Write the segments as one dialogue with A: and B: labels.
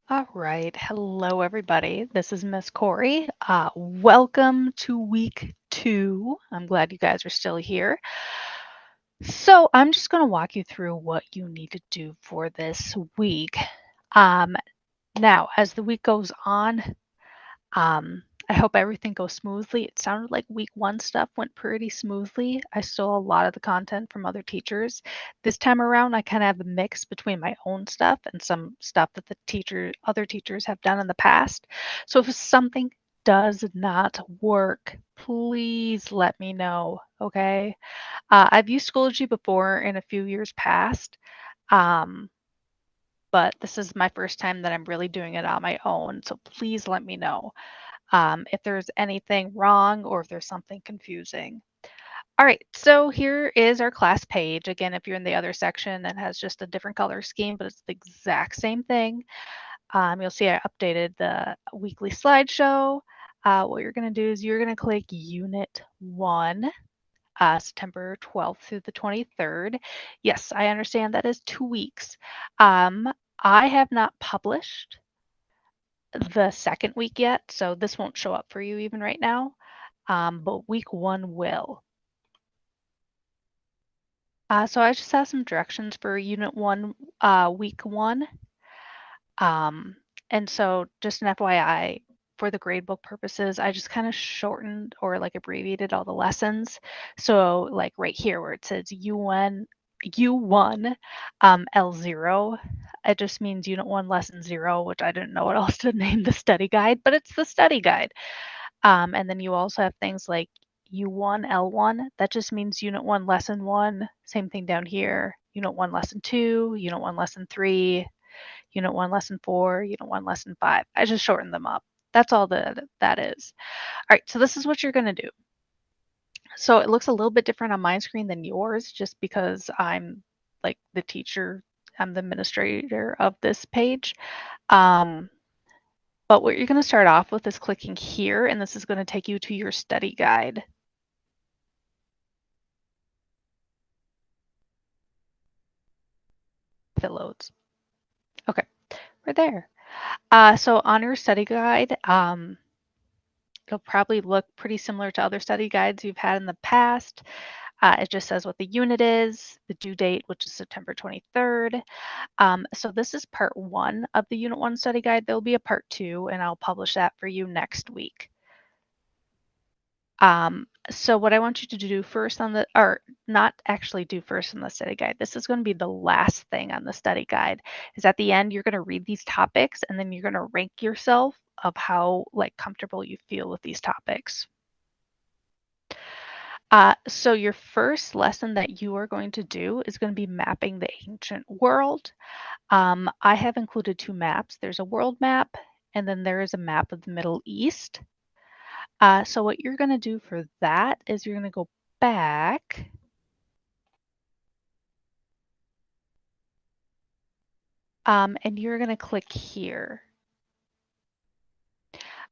A: All right. Hello, everybody. This is Miss Corey. Welcome to week 2. I'm glad you guys are still here. So, I'm just going to walk you through what you need to do for this week. Um, Now, as the week goes on, I hope everything goes smoothly. It sounded like week 1 stuff went pretty smoothly. I stole a lot of the content from other teachers. This time around, I kind of have a mix between my own stuff and some stuff that other teachers have done in the past. So if something does not work, please let me know, okay? I've used Schoology before in a few years past, um, but this is my first time that I'm really doing it on my own. So please let me know if there's anything wrong or if there's something confusing. All right, so here is our class page. Again, if you're in the other section, it has just a different color scheme, but it's the exact same thing. You'll see I updated the weekly slideshow. What you're going to do is you're going to click Unit 1, September 12th through the 23rd. Yes, I understand that is 2 weeks. I have not published the second week yet, so this won't show up for you even right now, but week 1 will. So I just have some directions for Unit 1, Week 1. Um, and so just an FYI, for the gradebook purposes, I just kind of shortened or like abbreviated all the lessons. So like right here where it says U1 L0, it just means Unit 1 Lesson 0, which I didn't know what else to name the study guide, but it's the study guide. And then you also have things like U1 L1, that just means Unit 1 Lesson 1. Same thing down here. Unit 1 Lesson 2, Unit 1 Lesson 3, Unit 1 Lesson 4, Unit 1 Lesson 5. I just shortened them up. That's all that is. All right, so this is what you're going to do. So it looks a little bit different on my screen than yours just because I'm like the teacher, I'm the administrator of this page. Um, but what you're going to start off with is clicking here, and this is going to take you to your study guide. If it loads. Okay, we're there. So on your study guide, it'll probably look pretty similar to other study guides you've had in the past. It just says what the unit is, the due date, which is September 23rd. So this is part 1 of the Unit 1 study guide. There'll be a part 2, and I'll publish that for you next week. So what I want you to do first or not actually do first in the study guide, this is going to be the last thing on the study guide, is at the end, you're going to read these topics and then you're going to rank yourself of how like comfortable you feel with these topics. So your first lesson that you are going to do is going to be mapping the ancient world. I have included 2 maps. There's a world map and then there is a map of the Middle East. So what you're going to do for that is you're going to go back and you're going to click here.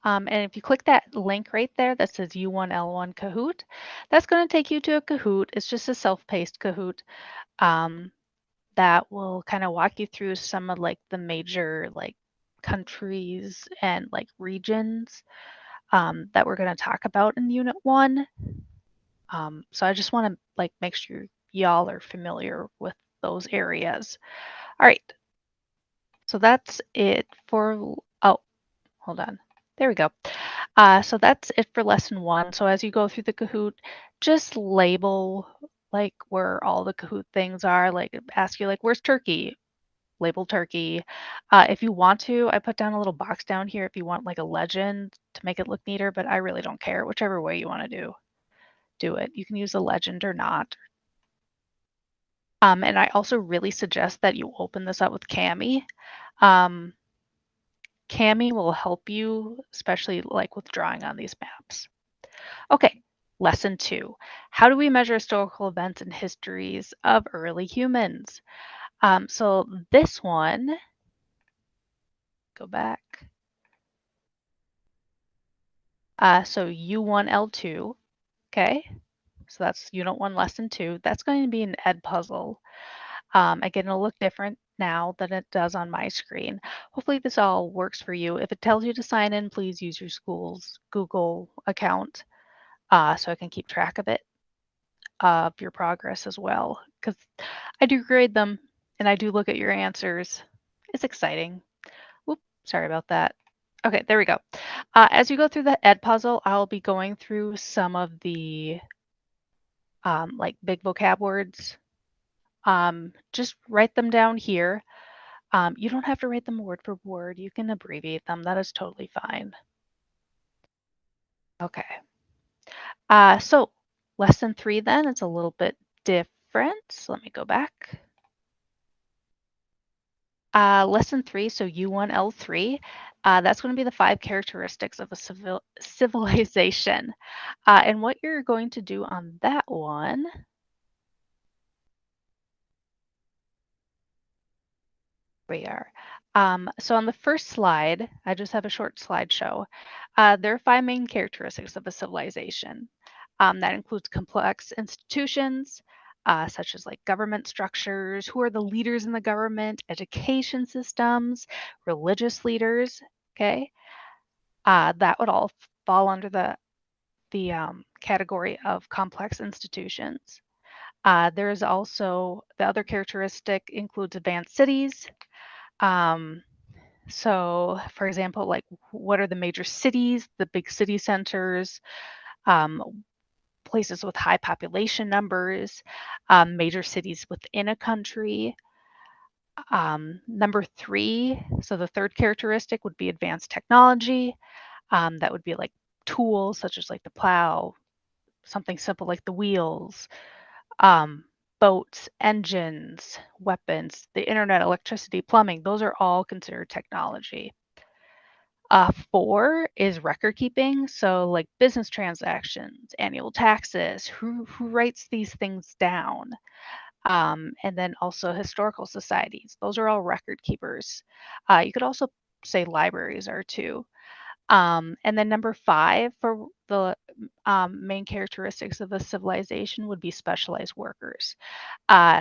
A: And if you click that link right there that says U1L1 Kahoot, that's going to take you to a Kahoot. It's just a self-paced Kahoot that will kind of walk you through some of like the major like countries and like regions that we're going to talk about in Unit 1. So I just want to like make sure y'all are familiar with those areas. All right, so that's it for, oh, hold on. There we go. So that's it for lesson 1. So as you go through the Kahoot, just label like where all the Kahoot things are. Like ask you like, where's Turkey? Label Turkey. If you want to, I put down a little box down here if you want like a legend to make it look neater, but I really don't care. Whichever way you want to do it. You can use a legend or not. And I also really suggest that you open this up with Kami. Kami will help you, especially like with drawing on these maps. Okay, lesson 2. How do we measure historical events and histories of early humans? So this one, go back. So U1L2, okay? So that's Unit 1, Lesson 2. That's going to be an Ed puzzle. Again, it'll look different now than it does on my screen. Hopefully this all works for you. If it tells you to sign in, please use your school's Google account so I can keep track of your progress as well. Because I do grade them and I do look at your answers. It's exciting. Whoop, sorry about that. Okay, there we go. As you go through the ed puzzle, I'll be going through some of the like big vocab words. Just write them down here. You don't have to write them word for word. You can abbreviate them. That is totally fine. Okay. So lesson 3 then, it's a little bit different. So let me go back. Lesson 3, so U1L3, that's going to be the 5 characteristics of a civilization. And what you're going to do on that one, we are. So on the first slide, I just have a short slideshow. There are 5 main characteristics of a civilization. That includes complex institutions, such as like government structures, who are the leaders in the government, education systems, religious leaders. Okay, that would all fall under the category of complex institutions. There is also the other characteristic includes advanced cities. Um, so, for example, like what are the major cities, the big city centers, um, places with high population numbers, major cities within a country. Number 3, so the third characteristic would be advanced technology. That would be like tools such as like the plow, something simple like the wheels, um, boats, engines, weapons, the internet, electricity, plumbing. Those are all considered technology. 4 is record keeping, so like business transactions, annual taxes, who writes these things down? And then also historical societies. Those are all record keepers. You could also say libraries are too. And then number 5 for the main characteristics of a civilization would be specialized workers.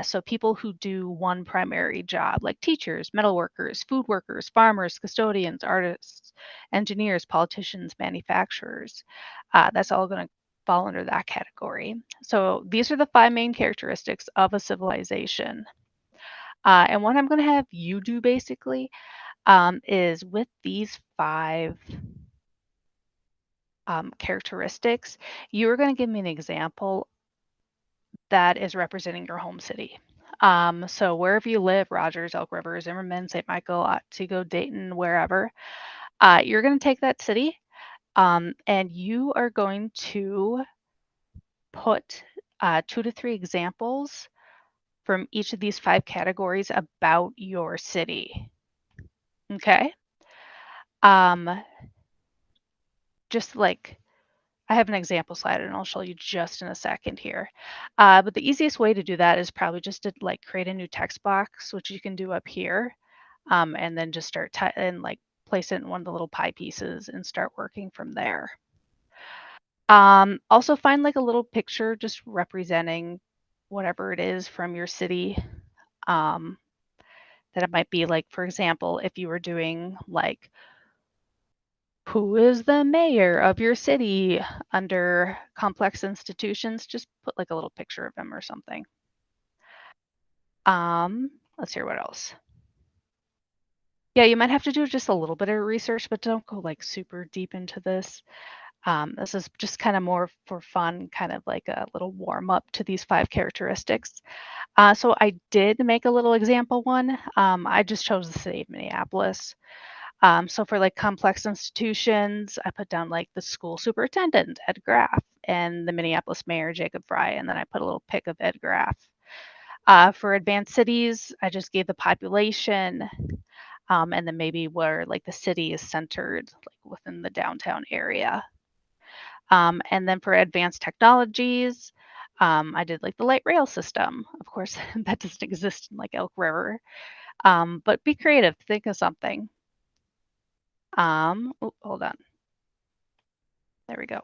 A: So people who do one primary job, like teachers, metal workers, food workers, farmers, custodians, artists, engineers, politicians, manufacturers. That's all going to fall under that category. So these are the 5 main characteristics of a civilization. And what I'm going to have you do basically is with these 5 characteristics, you're going to give me an example that is representing your home city. So wherever you live, Rogers, Elk River, Zimmerman, St. Michael, Otsego, Dayton, wherever, you're going to take that city and you are going to put 2 to 3 examples from each of these 5 categories about your city. Okay. Um, just like I have an example slide and I'll show you just in a second here. But the easiest way to do that is probably just to like create a new text box, which you can do up here, and then just start and like place it in one of the little pie pieces and start working from there. Also find like a little picture just representing whatever it is from your city. Um, that it might be like, for example, if you were doing like who is the mayor of your city under complex institutions, just put like a little picture of them or something. Let's hear what else. Yeah, you might have to do just a little bit of research, but don't go like super deep into this. This is just kind of more for fun, kind of like a little warm up to these 5 characteristics. So I did make a little example one. I just chose the city of Minneapolis. So for like complex institutions, I put down like the school superintendent, Ed Graff, and the Minneapolis mayor, Jacob Fry, and then I put a little pic of Ed Graff. For advanced cities, I just gave the population, and then maybe where like the city is centered, like within the downtown area. And then for advanced technologies, I did like the light rail system. Of course, that doesn't exist in like Elk River, but be creative, think of something. Hold on. There we go.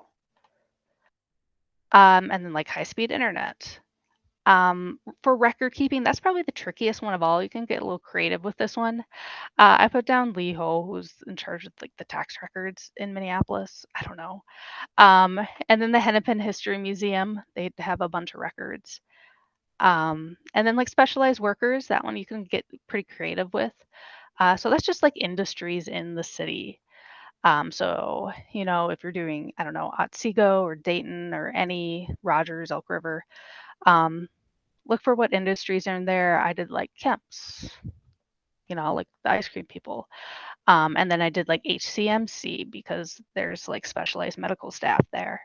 A: And then like high-speed internet. For record keeping, that's probably the trickiest one of all. You can get a little creative with this one. I put down Lee Ho, who's in charge of like the tax records in Minneapolis. I don't know. And then the Hennepin History Museum, they have a bunch of records. And then like specialized workers, that one you can get pretty creative with. So that's just like industries in the city. So, if you're doing, I don't know, Otsego or Dayton or any Rogers, Elk River, um, look for what industries are in there. I did like Kemp's, like the ice cream people. And then I did like HCMC because there's like specialized medical staff there.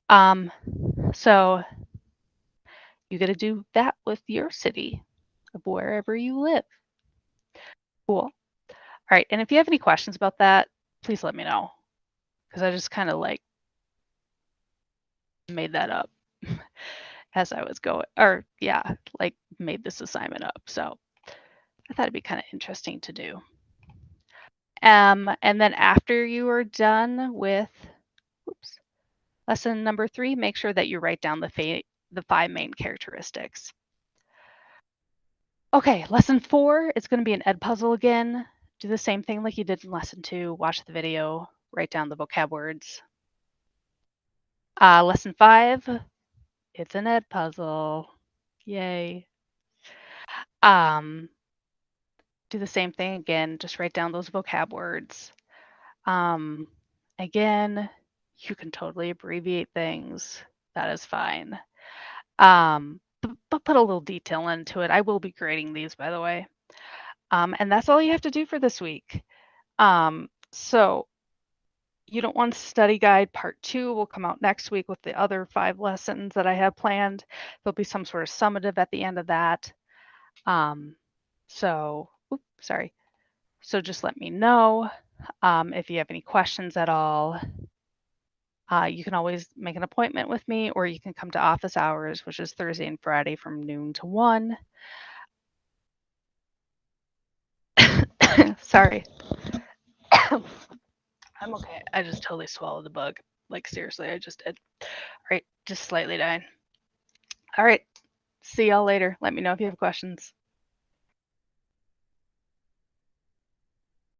A: Um, so you got to do that with your city of wherever you live. Cool. All right. And if you have any questions about that, please let me know because I just kind of like made that up as I was going, or yeah, like made this assignment up. So I thought it'd be kind of interesting to do. And then after you are done with, oops, lesson number 3, make sure that you write down the 5 main characteristics. Okay, lesson 4, it's going to be an ed puzzle again. Do the same thing like you did in lesson 2. Watch the video, write down the vocab words. Lesson 5, it's an ed puzzle. Yay. Do the same thing again, just write down those vocab words. Again, you can totally abbreviate things. That is fine. But put a little detail into it. I will be grading these, by the way. And that's all you have to do for this week. So you don't want study guide part 2 will come out next week with the other 5 lessons that I have planned. There'll be some sort of summative at the end of that. So just let me know if you have any questions at all. You can always make an appointment with me, or you can come to office hours, which is Thursday and Friday from noon to 1. Sorry. I'm okay. I just totally swallowed the bug. Like, seriously, I just did. All right, just slightly dying. All right, see y'all later. Let me know if you have questions.